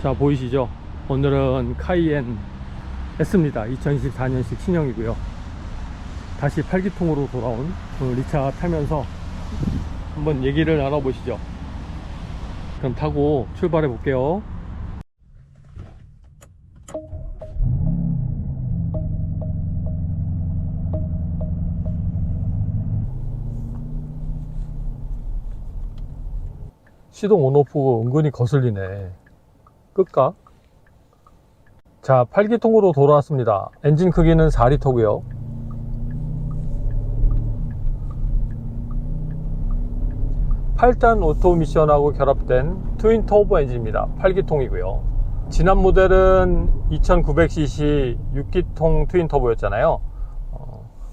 자, 보이시죠? 오늘은 카이엔 S입니다. 2024년식 신형이고요. 다시 8기통으로 돌아온 리차 타면서 한번 얘기를 나눠보시죠. 그럼 타고 출발해 볼게요. 시동 온오프 은근히 거슬리네. 끌까? 자, 8기통으로 돌아왔습니다. 엔진 크기는 4리터고요. 8단 오토 미션하고 결합된 트윈 터보 엔진입니다. 8기통이고요. 지난 모델은 2900cc 6기통 트윈 터보였잖아요.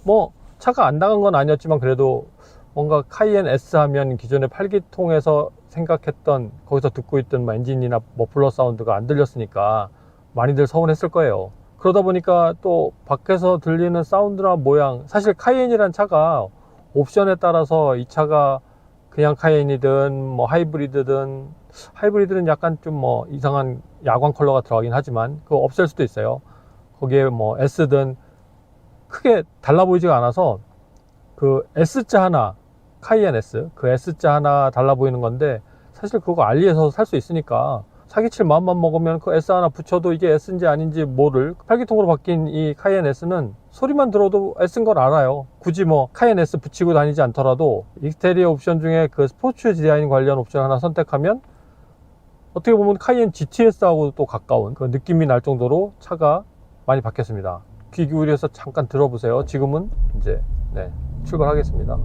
뭐 차가 안 나간 건 아니었지만 그래도 뭔가 카이엔 S 하면 기존의 8기통에서 생각했던, 거기서 듣고 있던 엔진이나 머플러 사운드가 안 들렸으니까 많이들 서운했을 거예요. 그러다 보니까 또 밖에서 들리는 사운드나 모양, 사실 카이엔이란 차가 옵션에 따라서 이 차가 그냥 카이엔이든 뭐 하이브리드든, 하이브리드는 약간 좀 뭐 이상한 야광 컬러가 들어가긴 하지만 그거 없앨 수도 있어요. 거기에 뭐 S든 크게 달라 보이지가 않아서 그 S자 하나, 카이엔 S, 그 S자 하나 달라 보이는 건데 사실 그거 알리에서 살 수 있으니까 사기칠 마음만 먹으면 그 S 하나 붙여도 이게 S인지 아닌지 모를 8기통으로 바뀐 이 카이엔 S는 소리만 들어도 S인 걸 알아요. 굳이 뭐 카이엔 S 붙이고 다니지 않더라도 익스테리어 옵션 중에 그 스포츠 디자인 관련 옵션 하나 선택하면 어떻게 보면 카이엔 GTS하고 또 가까운 그 느낌이 날 정도로 차가 많이 바뀌었습니다. 귀 기울여서 잠깐 들어보세요. 지금은 이제 출발하겠습니다.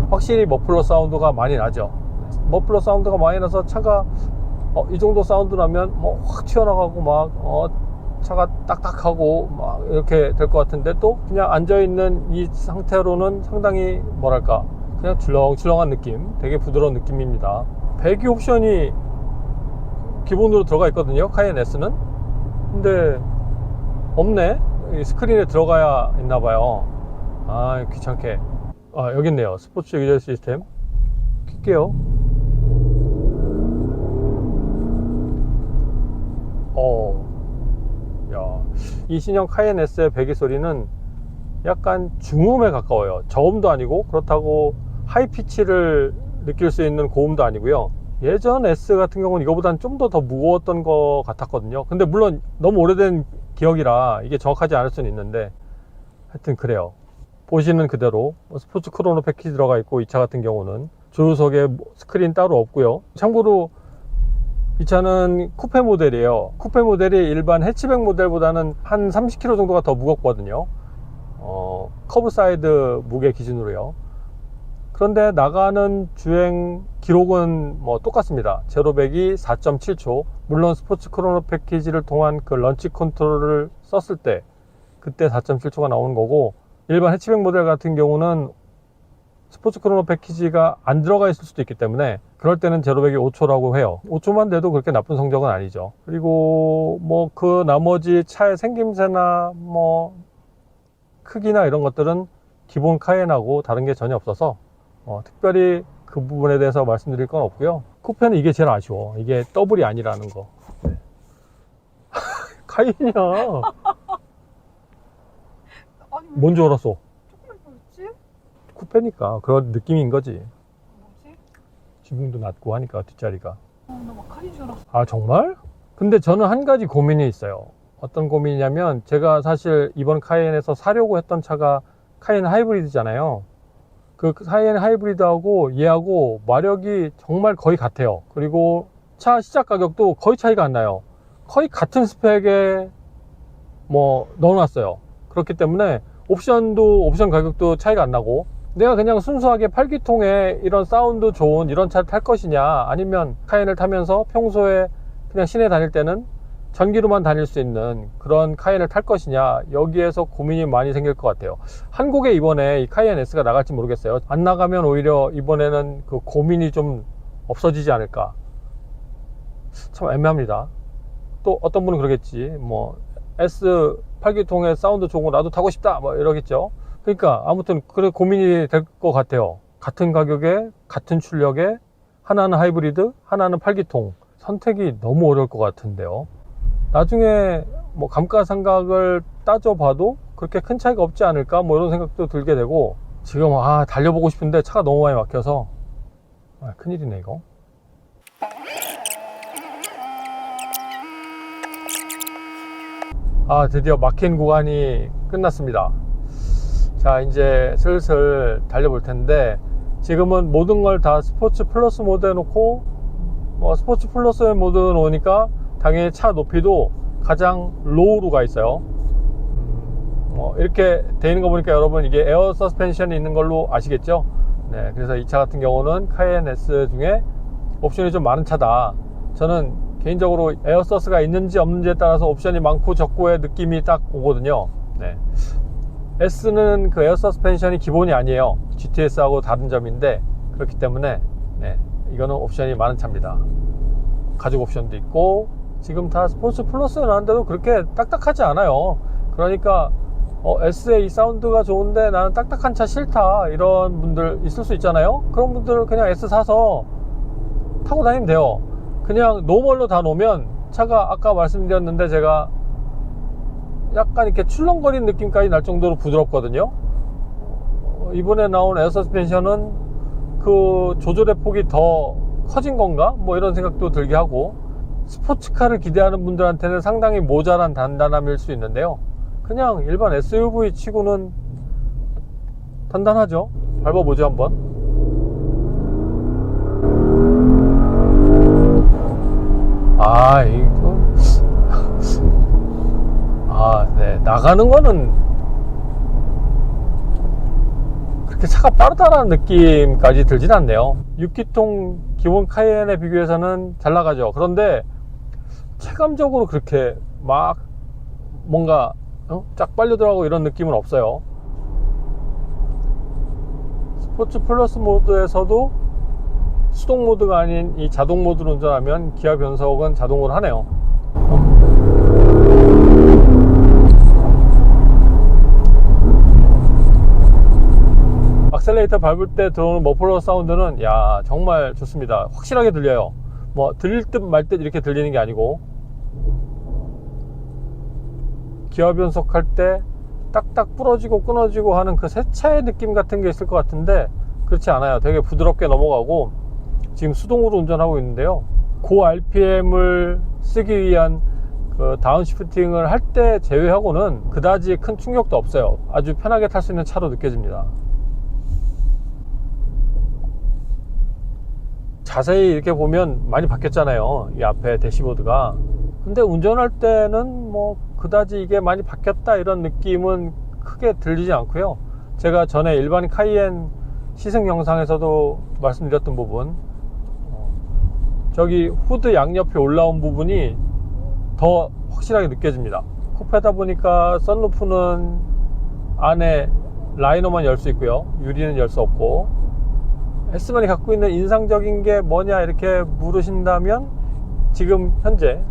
확실히 머플러 사운드가 많이 나죠. 머플러 사운드가 많이 나서 차가 이 정도 사운드 나면 뭐 확 튀어나가고 막 차가 딱딱하고 막 이렇게 될 것 같은데, 또 그냥 앉아있는 이 상태로는 상당히 뭐랄까 그냥 출렁출렁한 느낌, 되게 부드러운 느낌입니다. 배기 옵션이 기본으로 들어가 있거든요, 카이엔 S는. 근데 없네. 이 스크린에 들어가야 있나봐요. 아, 귀찮게. 여기 있네요. 스포츠 유저 시스템. 킬게요. 야, 이 신형 카이엔 S의 배기 소리는 약간 중음에 가까워요. 저음도 아니고 그렇다고 하이 피치를 느낄 수 있는 고음도 아니고요. 예전 S 같은 경우는 이거보다는 좀 더 무거웠던 것 같았거든요. 근데 물론 너무 오래된 기억이라 이게 정확하지 않을 수는 있는데 하여튼 그래요. 보시는 그대로 스포츠 크로노 패키지 들어가 있고, 이 차 같은 경우는 조수석에 스크린 따로 없고요. 참고로 이 차는 쿠페 모델이에요. 쿠페 모델이 일반 해치백 모델보다는 한 30kg 정도가 더 무겁거든요. 커브 사이드 무게 기준으로요. 그런데 나가는 주행 기록은 뭐 똑같습니다. 제로백이 4.7초. 물론 스포츠 크로노 패키지를 통한 그 런치 컨트롤을 썼을 때 그때 4.7초가 나오는 거고, 일반 해치백 모델 같은 경우는 스포츠 크로노 패키지가 안 들어가 있을 수도 있기 때문에 그럴 때는 제로백이 5초라고 해요. 5초만 돼도 그렇게 나쁜 성적은 아니죠. 그리고 뭐 그 나머지 차의 생김새나 뭐 크기나 이런 것들은 기본 카이엔하고 다른 게 전혀 없어서 특별히 그 부분에 대해서 말씀드릴 건 없고요. 쿠페는 이게 제일 아쉬워. 이게 더블이 아니라는 거. 카이엔이야. 뭔 줄 알았어? 조금 보였지? 쿠페니까 그런 느낌인 거지. 뭐지? 지붕도 낮고 하니까 뒷자리가. 나 마카린 줄 알았어. 아, 정말? 근데 저는 한 가지 고민이 있어요. 어떤 고민이냐면, 제가 사실 이번 카이엔에서 사려고 했던 차가 카이엔 하이브리드잖아요. 그 카이엔 하이브리드하고 얘하고 마력이 정말 거의 같아요. 그리고 차 시작 가격도 거의 차이가 안 나요. 거의 같은 스펙에 뭐 넣어놨어요. 그렇기 때문에 옵션 가격도 차이가 안 나고, 내가 그냥 순수하게 8기통에 이런 사운드 좋은 이런 차를 탈 것이냐, 아니면 카이엔을 타면서 평소에 그냥 시내 다닐 때는 전기로만 다닐 수 있는 그런 카이엔을 탈 것이냐, 여기에서 고민이 많이 생길 것 같아요. 한국에 이번에 이 카이엔 S가 나갈지 모르겠어요. 안 나가면 오히려 이번에는 그 고민이 좀 없어지지 않을까. 참 애매합니다. 또 어떤 분은 그러겠지, 뭐 S 8기통에 사운드 좋은 거 나도 타고 싶다 뭐 이러겠죠. 그러니까 아무튼 그래 고민이 될 것 같아요. 같은 가격에 같은 출력에 하나는 하이브리드, 하나는 8기통. 선택이 너무 어려울 것 같은데요. 나중에 뭐 감가상각을 따져봐도 그렇게 큰 차이가 없지 않을까 뭐 이런 생각도 들게 되고, 지금 달려보고 싶은데 차가 너무 많이 막혀서 큰일이네 이거. 드디어 막힌 구간이 끝났습니다. 자, 이제 슬슬 달려볼 텐데, 지금은 모든 걸 다 스포츠 플러스 모드 해놓고, 스포츠 플러스 모드 놓으니까 당연히 차 높이도 가장 로우로 가 있어요. 이렇게 돼 있는 거 보니까 여러분 이게 에어 서스펜션이 있는 걸로 아시겠죠? 네, 그래서 이 차 같은 경우는 카이엔 S 중에 옵션이 좀 많은 차다. 저는 개인적으로 에어 서스가 있는지 없는지에 따라서 옵션이 많고 적고의 느낌이 딱 오거든요. 네. S는 그 에어 서스펜션이 기본이 아니에요. GTS하고 다른 점인데, 그렇기 때문에 네, 이거는 옵션이 많은 차입니다. 가죽 옵션도 있고, 지금 다 스포츠 플러스에 나왔는데도 그렇게 딱딱하지 않아요. 그러니까 S의 이 사운드가 좋은데 나는 딱딱한 차 싫다, 이런 분들 있을 수 있잖아요. 그런 분들은 그냥 S 사서 타고 다니면 돼요. 그냥 노멀로 다 놓으면 차가, 아까 말씀드렸는데 제가 약간 이렇게 출렁거리는 느낌까지 날 정도로 부드럽거든요. 이번에 나온 에어 서스펜션은 그 조절의 폭이 더 커진 건가? 뭐 이런 생각도 들게 하고, 스포츠카를 기대하는 분들한테는 상당히 모자란 단단함일 수 있는데요. 그냥 일반 SUV 치고는 단단하죠. 밟아보죠 한번. 이거 네, 나가는 거는 그렇게 차가 빠르다라는 느낌까지 들진 않네요. 6기통 기본 카이엔에 비교해서는 잘 나가죠. 그런데 체감적으로 그렇게 막 뭔가 쫙 빨려 들어가고 이런 느낌은 없어요. 스포츠 플러스 모드에서도 수동 모드가 아닌 이 자동 모드로 운전하면 기아 변속은 자동으로 하네요. 악셀레이터 밟을 때 들어오는 머플러 사운드는 정말 좋습니다. 확실하게 들려요. 뭐 들릴 듯 말 듯 이렇게 들리는 게 아니고, 기아 변속할 때 딱딱 부러지고 끊어지고 하는 그 세차의 느낌 같은 게 있을 것 같은데 그렇지 않아요. 되게 부드럽게 넘어가고, 지금 수동으로 운전하고 있는데요, 고 RPM을 쓰기 위한 그 다운시프팅을 할 때 제외하고는 그다지 큰 충격도 없어요. 아주 편하게 탈 수 있는 차로 느껴집니다. 자세히 이렇게 보면 많이 바뀌었잖아요, 이 앞에 대시보드가. 근데 운전할 때는 뭐 그다지 이게 많이 바뀌었다 이런 느낌은 크게 들리지 않고요. 제가 전에 일반 카이엔 시승 영상에서도 말씀드렸던 부분, 저기 후드 양옆에 올라온 부분이 더 확실하게 느껴집니다. 쿠페다 보니까 썬루프는 안에 라이너만 열 수 있고요, 유리는 열 수 없고. S만이 갖고 있는 인상적인 게 뭐냐 이렇게 물으신다면, 지금 현재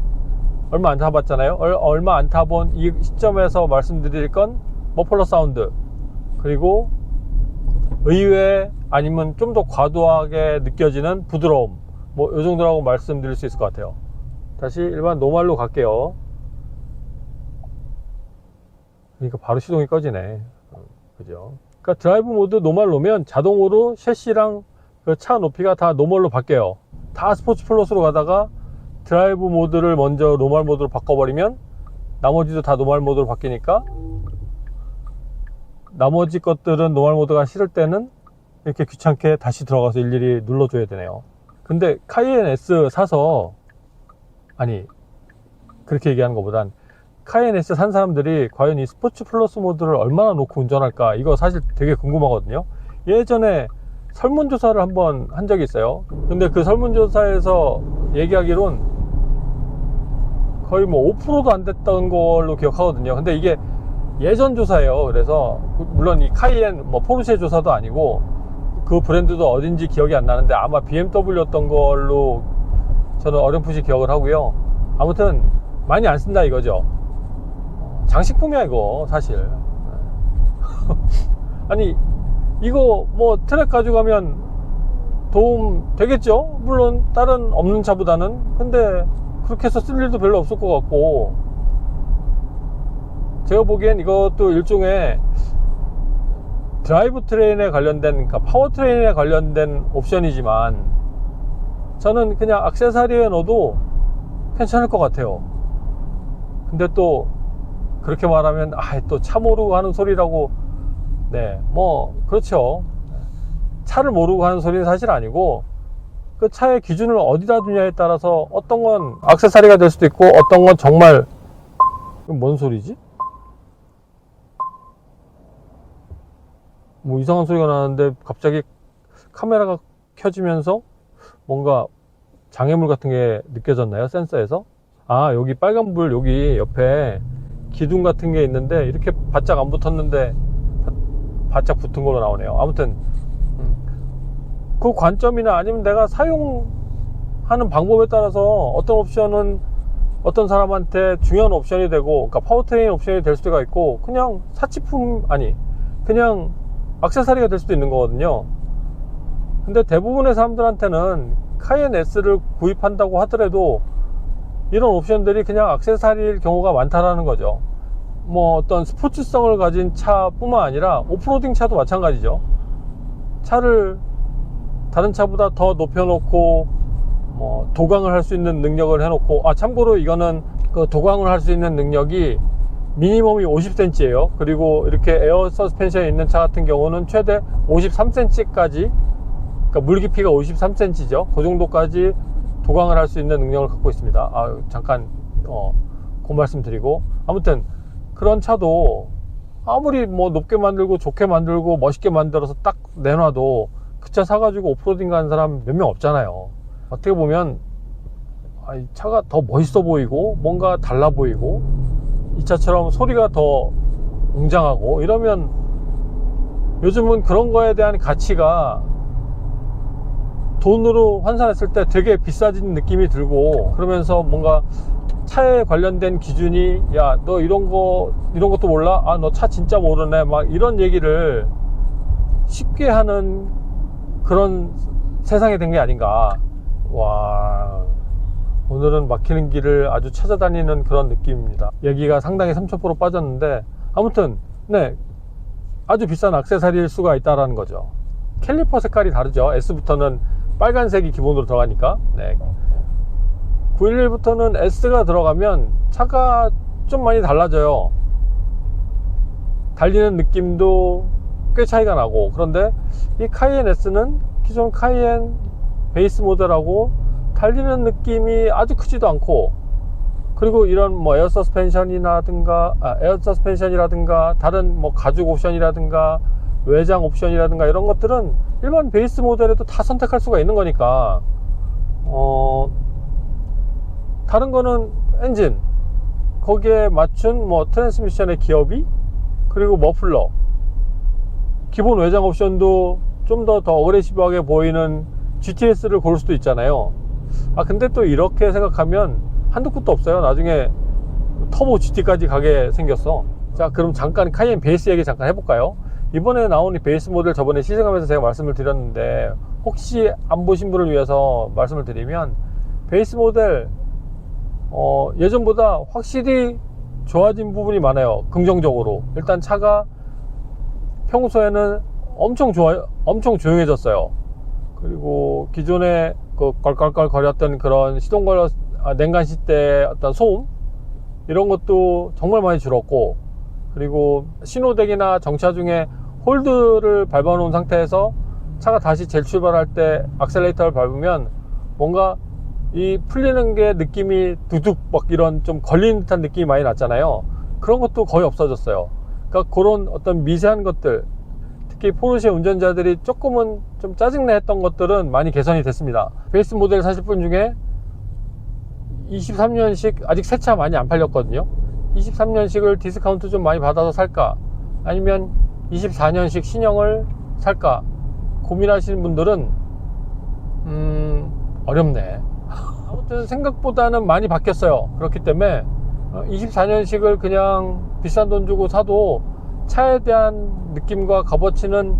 얼마 안 타봤잖아요. 얼마 안 타본 이 시점에서 말씀드릴 건 머플러 사운드, 그리고 의외 아니면 좀 더 과도하게 느껴지는 부드러움, 뭐 이 정도라고 말씀드릴 수 있을 것 같아요. 다시 일반 노말로 갈게요. 그러니까 바로 시동이 꺼지네. 그죠? 그러니까 드라이브 모드 노말 놓으면 자동으로 셰시랑 그 차 높이가 다 노멀로 바뀌어요. 다 스포츠 플러스로 가다가 드라이브 모드를 먼저 노멀 모드로 바꿔버리면 나머지도 다 노멀 모드로 바뀌니까, 나머지 것들은 노멀 모드가 싫을 때는 이렇게 귀찮게 다시 들어가서 일일이 눌러줘야 되네요. 근데 카이엔 S 사서, 그렇게 얘기하는 것보단 카이엔 S 산 사람들이 과연 이 스포츠 플러스 모드를 얼마나 놓고 운전할까, 이거 사실 되게 궁금하거든요. 예전에 설문조사를 한번 한 적이 있어요. 근데 그 설문조사에서 얘기하기론 거의 뭐 5%도 안 됐던 걸로 기억하거든요. 근데 이게 예전 조사예요. 그래서 물론 이 카이엔 뭐 포르쉐 조사도 아니고 그 브랜드도 어딘지 기억이 안 나는데 아마 BMW였던 걸로 저는 어렴풋이 기억을 하고요. 아무튼 많이 안 쓴다 이거죠. 장식품이야 이거 사실. 아니 이거 뭐 트랙 가져가면 도움 되겠죠? 물론 다른 없는 차보다는. 근데 그렇게 해서 쓸 일도 별로 없을 것 같고, 제가 보기엔 이것도 일종의 드라이브 트레인에 관련된, 그러니까 파워 트레인에 관련된 옵션이지만 저는 그냥 액세서리에 넣어도 괜찮을 것 같아요. 근데 또 그렇게 말하면 또 차 모르고 하는 소리라고. 네, 뭐 그렇죠. 차를 모르고 하는 소리는 사실 아니고, 그 차의 기준을 어디다 두냐에 따라서 어떤 건 액세서리가 될 수도 있고, 어떤 건 정말. 뭔 소리지? 뭐 이상한 소리가 나는데 갑자기 카메라가 켜지면서 뭔가 장애물 같은 게 느껴졌나요? 센서에서? 여기 빨간불 여기 옆에 기둥 같은 게 있는데 이렇게 바짝 안 붙었는데 바짝 붙은 걸로 나오네요. 아무튼 그 관점이나 아니면 내가 사용하는 방법에 따라서 어떤 옵션은 어떤 사람한테 중요한 옵션이 되고, 그러니까 파워트레인 옵션이 될 수가 있고, 그냥 사치품, 그냥 액세서리가 될 수도 있는 거거든요. 근데 대부분의 사람들한테는 카이엔 S를 구입한다고 하더라도 이런 옵션들이 그냥 액세서리일 경우가 많다라는 거죠. 뭐 어떤 스포츠성을 가진 차뿐만 아니라 오프로딩 차도 마찬가지죠. 차를 다른 차보다 더 높여놓고 뭐 도강을 할 수 있는 능력을 해놓고, 참고로 이거는 그 도강을 할 수 있는 능력이 미니멈이 50cm예요. 그리고 이렇게 에어 서스펜션이 있는 차 같은 경우는 최대 53cm까지, 그러니까 물 깊이가 53cm죠. 그 정도까지 도강을 할 수 있는 능력을 갖고 있습니다. 잠깐 그 말씀 드리고, 아무튼 그런 차도 아무리 뭐 높게 만들고 좋게 만들고 멋있게 만들어서 딱 내놔도 그 차 사가지고 오프로딩 가는 사람 몇 명 없잖아요. 어떻게 보면 이 차가 더 멋있어 보이고 뭔가 달라 보이고 이 차처럼 소리가 더 웅장하고 이러면 요즘은 그런 거에 대한 가치가 돈으로 환산했을 때 되게 비싸진 느낌이 들고, 그러면서 뭔가 차에 관련된 기준이 야 너 이런 것도 몰라? 너 차 진짜 모르네, 막 이런 얘기를 쉽게 하는 그런 세상이 된 게 아닌가. 와, 오늘은 막히는 길을 아주 찾아다니는 그런 느낌입니다. 얘기가 상당히 3000% 빠졌는데, 아무튼 네, 아주 비싼 액세서리일 수가 있다라는 거죠. 캘리퍼 색깔이 다르죠. S부터는 빨간색이 기본으로 들어가니까. 네. 911부터는 S가 들어가면 차가 좀 많이 달라져요. 달리는 느낌도 꽤 차이가 나고. 그런데 이 카이엔 S는 기존 카이엔 베이스 모델하고 달리는 느낌이 아주 크지도 않고, 그리고 이런 뭐 에어 서스펜션이라든가 다른 뭐 가죽 옵션이라든가 외장 옵션이라든가 이런 것들은 일반 베이스 모델에도 다 선택할 수가 있는 거니까, 다른 거는 엔진, 거기에 맞춘 뭐 트랜스미션의 기어비, 그리고 머플러, 기본 외장 옵션도 좀 더 어그레시브하게 보이는 GTS를 고를 수도 있잖아요. 근데 또 이렇게 생각하면 한도 끝도 없어요. 나중에 터보 GT까지 가게 생겼어. 자, 그럼 잠깐 카이엔 베이스 얘기 잠깐 해볼까요? 이번에 나온 이 베이스 모델 저번에 시승하면서 제가 말씀을 드렸는데, 혹시 안 보신 분을 위해서 말씀을 드리면, 베이스 모델 예전보다 확실히 좋아진 부분이 많아요. 긍정적으로. 일단 차가 평소에는 엄청 조용해졌어요. 그리고 기존에 그 껄껄껄 거렸던 그런 냉간시 때 어떤 소음, 이런 것도 정말 많이 줄었고, 그리고 신호대기나 정차 중에 홀드를 밟아 놓은 상태에서 차가 다시 재출발할 때 악셀레이터를 밟으면 뭔가 이 풀리는 게 느낌이 두둑 막 이런 좀 걸리는 듯한 느낌이 많이 났잖아요. 그런 것도 거의 없어졌어요. 그러니까 그런 어떤 미세한 것들, 특히 포르쉐 운전자들이 조금은 좀 짜증내 했던 것들은 많이 개선이 됐습니다. 베이스 모델 사실 분 중에 23년식 아직 새 차 많이 안 팔렸거든요. 23년식을 디스카운트 좀 많이 받아서 살까, 아니면 24년식 신형을 살까 고민하시는 분들은 어렵네. 아무튼 생각보다는 많이 바뀌었어요. 그렇기 때문에 24년식을 그냥 비싼 돈 주고 사도 차에 대한 느낌과 값어치는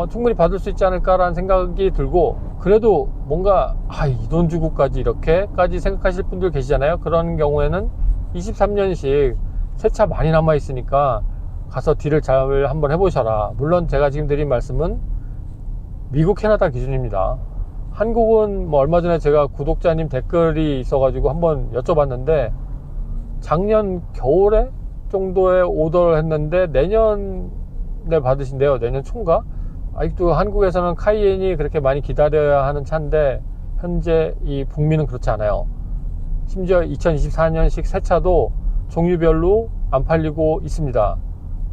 충분히 받을 수 있지 않을까라는 생각이 들고, 그래도 뭔가 이 돈 주고까지 이렇게까지 생각하실 분들 계시잖아요. 그런 경우에는 23년식 새 차 많이 남아 있으니까 가서 딜을 잘 한번 해보셔라. 물론 제가 지금 드린 말씀은 미국, 캐나다 기준입니다. 한국은 뭐 얼마 전에 제가 구독자님 댓글이 있어가지고 한번 여쭤봤는데, 작년 겨울에 정도에 오더를 했는데 내년에 받으신대요. 내년 초인가? 아직도 한국에서는 카이엔이 그렇게 많이 기다려야 하는 차인데, 현재 이 북미는 그렇지 않아요. 심지어 2024년식 새 차도 종류별로 안 팔리고 있습니다.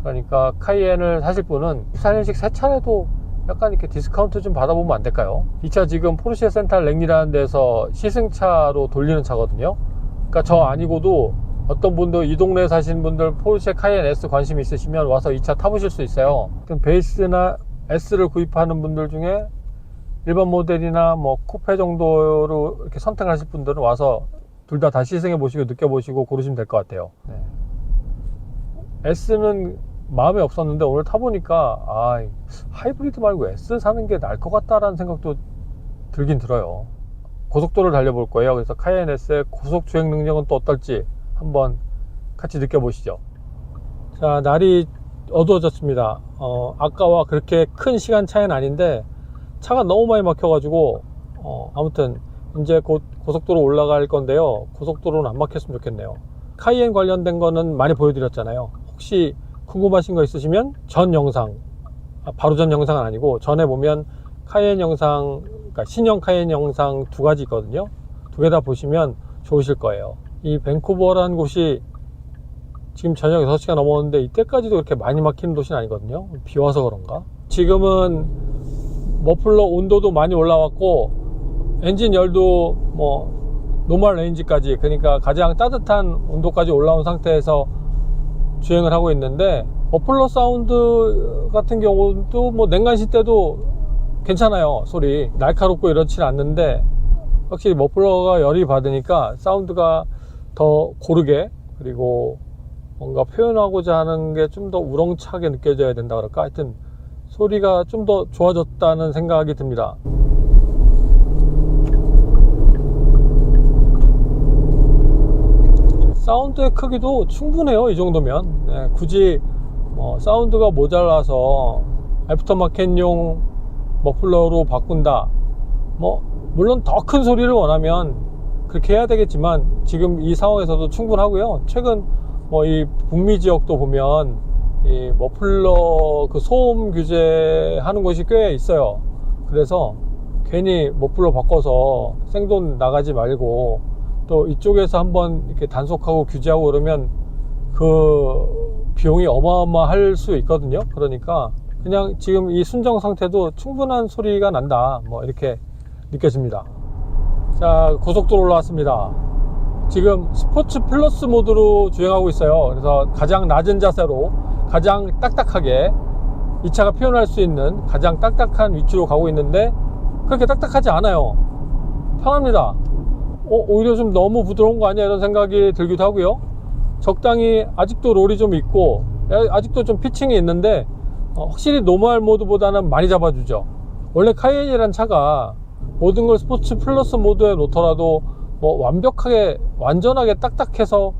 그러니까 카이엔을 사실 분은 24년식 새 차라도 약간 이렇게 디스카운트 좀 받아보면 안 될까요? 이 차 지금 포르쉐 센탈 랭리라는 데서 시승차로 돌리는 차거든요. 그러니까 저 아니고도 어떤 분도 이 동네에 사시는 분들 포르쉐 카이엔 S 관심 있으시면 와서 이 차 타보실 수 있어요. 그럼 베이스나 S를 구입하는 분들 중에 일반 모델이나 뭐 쿠페 정도로 이렇게 선택을 하실 분들은 와서 둘 다 시승해 보시고 느껴보시고 고르시면 될 것 같아요. 네. S는 마음에 없었는데 오늘 타보니까 하이브리드 말고 S 사는 게 나을 것 같다라는 생각도 들긴 들어요. 고속도로를 달려볼 거예요. 그래서 카이엔 S의 고속 주행 능력은 또 어떨지 한번 같이 느껴보시죠. 자, 날이 어두워졌습니다. 아까와 그렇게 큰 시간 차이는 아닌데 차가 너무 많이 막혀가지고 아무튼 이제 곧 고속도로 올라갈 건데요. 고속도로는 안 막혔으면 좋겠네요. 카이엔 관련된 거는 많이 보여드렸잖아요. 혹시 궁금하신 거 있으시면 전 영상, 바로 전 영상은 아니고 전에 보면 카이엔 영상, 그러니까 신형 카이엔 영상 두 가지 있거든요. 두 개 다 보시면 좋으실 거예요. 이 밴쿠버라는 곳이 지금 저녁 6시가 넘었는데 이때까지도 그렇게 많이 막히는 도시는 아니거든요. 비 와서 그런가? 지금은 머플러 온도도 많이 올라왔고 엔진 열도 뭐 노멀 레인지까지, 그러니까 가장 따뜻한 온도까지 올라온 상태에서 주행을 하고 있는데, 머플러 사운드 같은 경우도 뭐 냉간시 때도 괜찮아요. 소리 날카롭고 이렇지는 않는데 확실히 머플러가 열이 받으니까 사운드가 더 고르게, 그리고 뭔가 표현하고자 하는 게 좀 더 우렁차게 느껴져야 된다 그럴까? 하여튼 소리가 좀 더 좋아졌다는 생각이 듭니다. 사운드의 크기도 충분해요. 이 정도면. 네, 굳이 사운드가 모자라서 애프터마켓용 머플러로 바꾼다, 물론 더 큰 소리를 원하면 그렇게 해야 되겠지만 지금 이 상황에서도 충분하고요. 최근 이 북미 지역도 보면 이 머플러 그 소음 규제하는 곳이 꽤 있어요. 그래서 괜히 머플러 바꿔서 생돈 나가지 말고, 또 이쪽에서 한번 이렇게 단속하고 규제하고 그러면 그 비용이 어마어마할 수 있거든요. 그러니까 그냥 지금 이 순정 상태도 충분한 소리가 난다, 이렇게 느껴집니다. 자, 고속도로 올라왔습니다. 지금 스포츠 플러스 모드로 주행하고 있어요. 그래서 가장 낮은 자세로 가장 딱딱하게 이 차가 표현할 수 있는 가장 딱딱한 위치로 가고 있는데, 그렇게 딱딱하지 않아요. 편합니다. 오히려 좀 너무 부드러운 거 아니야, 이런 생각이 들기도 하고요. 적당히 아직도 롤이 좀 있고 아직도 좀 피칭이 있는데 확실히 노멀 모드보다는 많이 잡아주죠. 원래 카이엔이란 차가 모든 걸 스포츠 플러스 모드에 놓더라도 완벽하게 완전하게 딱딱해서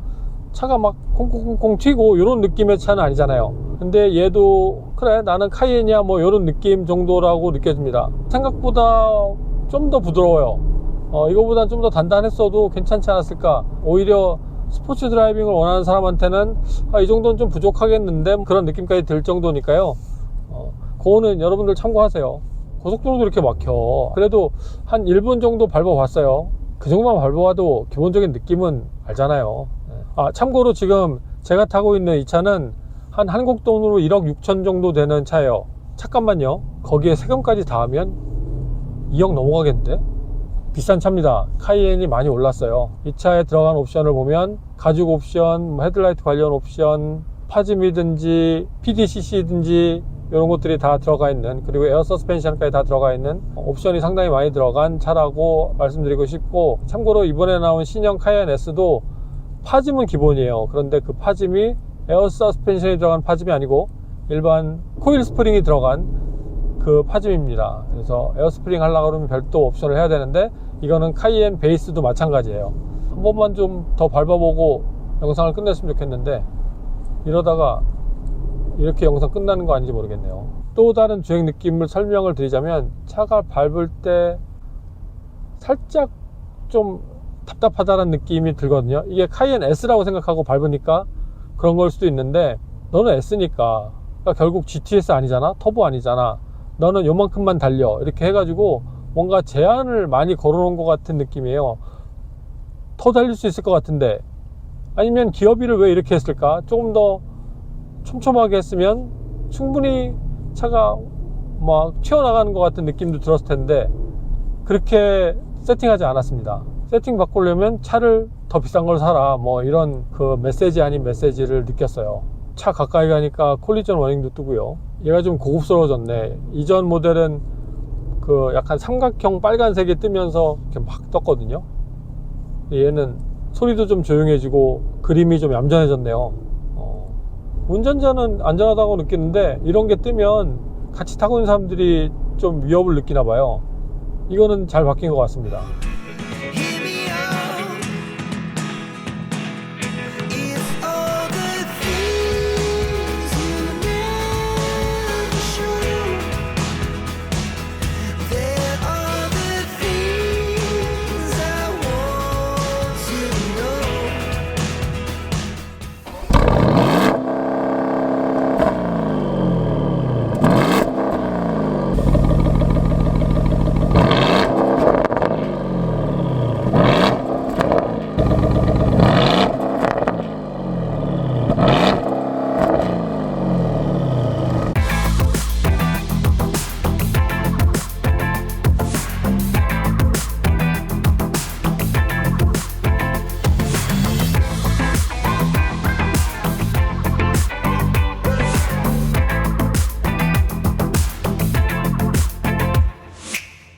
차가 막 콩콩콩콩 튀고 이런 느낌의 차는 아니잖아요. 근데 얘도 그래 나는 카이엔이야 이런 느낌 정도라고 느껴집니다. 생각보다 좀 더 부드러워요. 이거보단 좀 더 단단했어도 괜찮지 않았을까. 오히려 스포츠 드라이빙을 원하는 사람한테는 이 정도는 좀 부족하겠는데 그런 느낌까지 들 정도니까요. 그거는 여러분들 참고하세요. 고속도로도 이렇게 막혀. 그래도 한 1분 정도 밟아봤어요. 그 정도만 밟아봐도 기본적인 느낌은 알잖아요. 참고로 지금 제가 타고 있는 이 차는 한 한국 돈으로 1억 6천 정도 되는 차예요. 잠깐만요, 거기에 세금까지 다 하면 2억 넘어가겠는데? 비싼 차입니다. 카이엔이 많이 올랐어요. 이 차에 들어간 옵션을 보면 가죽 옵션, 헤드라이트 관련 옵션, 파즘이든지 PDCC든지 이런 것들이 다 들어가 있는, 그리고 에어 서스펜션까지 다 들어가 있는 옵션이 상당히 많이 들어간 차라고 말씀드리고 싶고, 참고로 이번에 나온 신형 카이엔 S도 파즘은 기본이에요. 그런데 그 파즘이 에어 서스펜션이 들어간 파즘이 아니고 일반 코일 스프링이 들어간 그 파짐입니다. 그래서 에어스프링 하려고 그러면 별도 옵션을 해야 되는데 이거는 카이엔 베이스도 마찬가지예요. 한 번만 좀 더 밟아보고 영상을 끝냈으면 좋겠는데 이러다가 이렇게 영상 끝나는 거 아닌지 모르겠네요. 또 다른 주행 느낌을 설명을 드리자면 차가 밟을 때 살짝 좀 답답하다는 느낌이 들거든요. 이게 카이엔 S라고 생각하고 밟으니까 그런 걸 수도 있는데 너는 S니까 그러니까 결국 GTS 아니잖아, 터보 아니잖아, 너는 요만큼만 달려 이렇게 해가지고 뭔가 제한을 많이 걸어놓은 것 같은 느낌이에요. 더 달릴 수 있을 것 같은데, 아니면 기어비를 왜 이렇게 했을까? 조금 더 촘촘하게 했으면 충분히 차가 막 튀어나가는 것 같은 느낌도 들었을 텐데 그렇게 세팅하지 않았습니다. 세팅 바꾸려면 차를 더 비싼 걸 사라, 뭐 이런 그 메시지 아닌 메시지를 느꼈어요. 차 가까이 가니까 콜리전 워닝도 뜨고요. 얘가 좀 고급스러워졌네. 이전 모델은 그 약간 삼각형 빨간색이 뜨면서 이렇게 막 떴거든요. 얘는 소리도 좀 조용해지고 그림이 좀 얌전해졌네요. 운전자는 안전하다고 느끼는데 이런 게 뜨면 같이 타고 있는 사람들이 좀 위협을 느끼나 봐요. 이거는 잘 바뀐 것 같습니다.